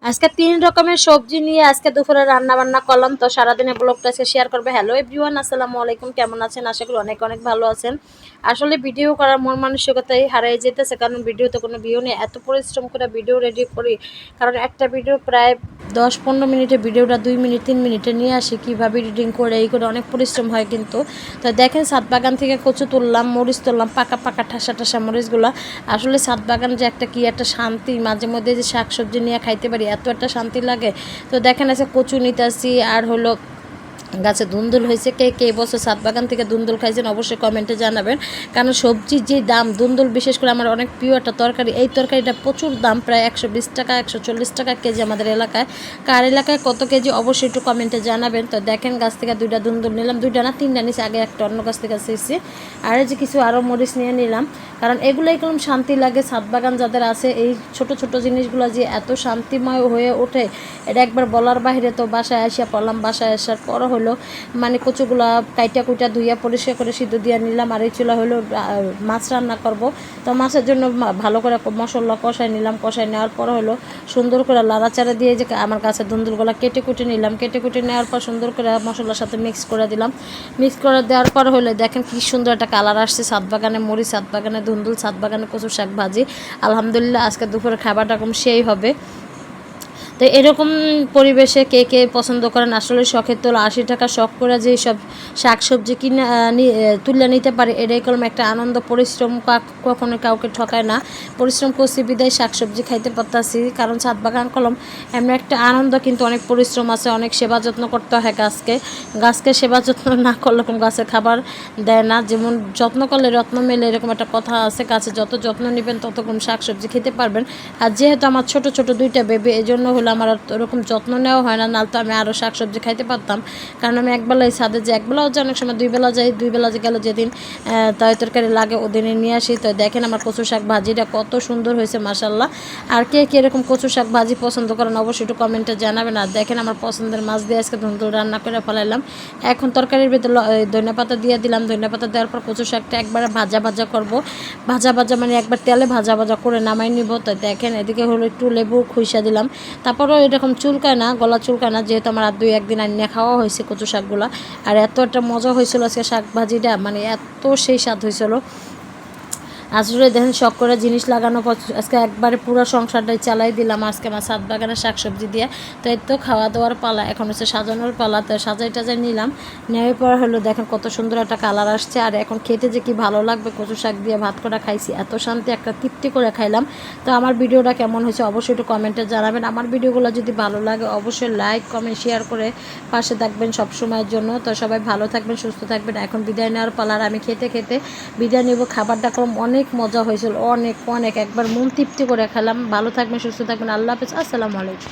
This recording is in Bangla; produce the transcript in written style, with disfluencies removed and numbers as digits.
আজকে 3 রকমের সবজি নিয়ে আজকে দুপুরে রান্না বান্না করলাম। তো সারাদিনের ব্লগটা আজকে শেয়ার করবে। হ্যালো এভরিওয়ান, আসসালামু আলাইকুম। কেমন আছেন? আশা করি অনেক অনেক ভালো আছেন। আসলে ভিডিও করার মন মানসিকতাই হারিয়ে যেতেছে, কারণ ভিডিওতে কোনো ভিউ নেই। এত পরিশ্রম করে ভিডিও রেডি করি, কারণ একটা ভিডিও প্রায় 10-15 মিনিটের ভিডিওটা 2 মিনিট 3 মিনিটে নিয়ে আসি, কীভাবে এডিটিং করে এই করে অনেক পরিশ্রম হয় কিন্তু। তো দেখেন ছাদ বাগান থেকে কচু তুললাম, মরিচ তুললাম, পাকা পাকা ঠাসা ঠাসা মরিচগুলো। আসলে ছাদ বাগান যে একটা কি একটা শান্তি, মাঝে মধ্যে যে শাক সবজি নিয়ে খাইতে পারি এত একটা শান্তি লাগে। তো দেখেন আছে কচু নিতে আসি, আর হলো গাছে ধুন্দুল হয়েছে। কে কে বছর ছাদ বাগান থেকে ধুন্দুল খাইছেন অবশ্যই কমেন্টে জানাবেন। কারণ সবজির যে দাম, ধুন্দুল বিশেষ করে আমার অনেক প্রিয় একটা তরকারি। এই তরকারিটা প্রচুর দাম, প্রায় 120 টাকা 140 টাকা কেজি আমাদের এলাকায়। কার এলাকায় কত কেজি অবশ্যই একটু কমেন্টে জানাবেন। তো দেখেন গাছ থেকে 2টা ধুন্দুল নিলাম, 2টা না 3টা নিচে, আগে একটা অন্য গাছ থেকে চেয়েছি। আর এই যে কিছু আরও মরিচ নিয়ে নিলাম, কারণ এগুলোই একদম শান্তি লাগে। ছাদ বাগান যাদের আছে, এই ছোট ছোট জিনিসগুলো যে এত শান্তিময় হয়ে ওঠে এটা একবার বলার বাইরে। তো বাসায় আসিয়া পড়লাম, বাসায় আসার পর হলো মানে কচুগুলা কাইটা কুইটা ধুইয়া পরিষ্কার করে সিদ্ধ দিয়ে নিলাম। আর এই চুলা হলো মাছ রান্না করব। তো মাছের জন্য ভালো করে মশলা কষাই নিলাম, কষাই নেওয়ার পর হলো সুন্দর করে লাড়াচাড়া দিয়ে যে আমার কাছে ধুন্দুলগুলো কেটে কুটে নিলাম। কেটে কুটে নেওয়ার পর সুন্দর করে মশলার সাথে মিক্স করে দিলাম। মিক্স করে দেওয়ার পর হলে দেখেন কি সুন্দর একটা কালার আসছে। ছাদ বাগানে মরিচ, ছাদ বাগানে ধুন্দুল, ছাদ বাগানে কচু শাক ভাজি। আলহামদুলিল্লাহ আজকে দুপুরে খাবারটা কম সেই হবে। তো এরকম পরিবেশে কে কে পছন্দ করেন? আসলে শখের তোলা, 80 টাকা শখ করে যে সব শাক সবজি কিনে তুলে নিতে পারে, এটাই কলম একটা আনন্দ। পরিশ্রম কখনো কাউকে ঠকায় না। পরিশ্রম করছি বিদায় শাক সবজি খাইতে পারতাছি, কারণ ছাদ বাগান কলম এমন একটা আনন্দ, কিন্তু অনেক পরিশ্রম আছে, অনেক সেবা যত্ন করতে হয় গাছকে সেবা যত্ন না করলে কোনো গাছের খাবার দেয় না। যেমন যত্ন করলে রত্ন মেলে, এরকম একটা কথা আছে। গাছে যত যত্ন নেবেন তত কোন শাক সবজি খেতে পারবেন। আর যেহেতু আমার ছোট ছোট 2টা বেবি, এই জন্য হলো আমার ওরকম যত্ন নেওয়া হয় না, নাহলে তো আমি আরও শাক সবজি খাইতে পারতাম। কারণ আমি একবেলাই ছাদে যে একবেলাও যাই, অনেক সময় 2 বেলা যাই। 2 বেলা গেল যেদিন তরকারি লাগে ওদিনে নিয়ে আসি। তো দেখেন আমার কচু শাক ভাজিটা কত সুন্দর হয়েছে মাশাআল্লাহ। আর কে কে এরকম কচু শাক ভাজি পছন্দ করেন অবশ্যই একটু কমেন্টে জানাবেন। আর দেখেন আমার পছন্দের মাছ দিয়ে আজকে ধুন্দুল রান্না করে ফেলাইলাম। এখন তরকারির ভিতরে ধনেপাতা দিয়ে দিলাম। ধনেপাতা দেওয়ার পর কচু শাকটা একবারে ভাজা ভাজা করব। ভাজা ভাজা মানে একবার তেলে ভাজা ভাজা করে নামাই নিব। তো দেখেন এদিকে হলো একটু লেবু খুইসা দিলাম। তারপরেও এরকম চুলকায় না, গলা চুলকায় না, যেহেতু আমার আর 2-1 দিন আনিয়ে খাওয়া হয়েছে কচু শাকগুলো। আর এত একটা মজা হয়েছিল আজকে শাক ভাজিটা, মানে এত সেই স্বাদ হয়েছিল। আসলে দেখেন শখ করে জিনিস লাগানো আজকে একবারে পুরো সংসারটাই চালাই দিলাম আজকে আমার ছাদ বাগানের শাকসবজি দিয়ে। তো এই তো খাওয়া দাওয়ার পালা, এখন হচ্ছে সাজানোর পালা। তো সাজাই টাজাই নিলাম, নেওয়ার পর হলো দেখেন কত সুন্দর একটা কালার আসছে। আর এখন খেতে যে কি ভালো লাগবে, কচু শাক দিয়ে ভাত করা খাইছি, এত শান্তি, একটা তৃপ্তি করে খাইলাম। তো আমার ভিডিওটা কেমন হয়েছে অবশ্যই একটু কমেন্টে জানাবেন। আমার ভিডিওগুলো যদি ভালো লাগে অবশ্যই লাইক কমেন্ট শেয়ার করে পাশে থাকবেন সব সময়ের জন্য। তো সবাই ভালো থাকবেন, সুস্থ থাকবেন। এখন বিদায় নেওয়ার পালার, আমি খেতে খেতে বিদায় নেব। খাবারটা কম অনেক মজা হয়েছিল, অনেক অনেক একবার মন তৃপ্তি করে খেলাম। ভালো থাকবেন, সুস্থ থাকবেন। আল্লাহ হাফেজ, আসসালামু আলাইকুম।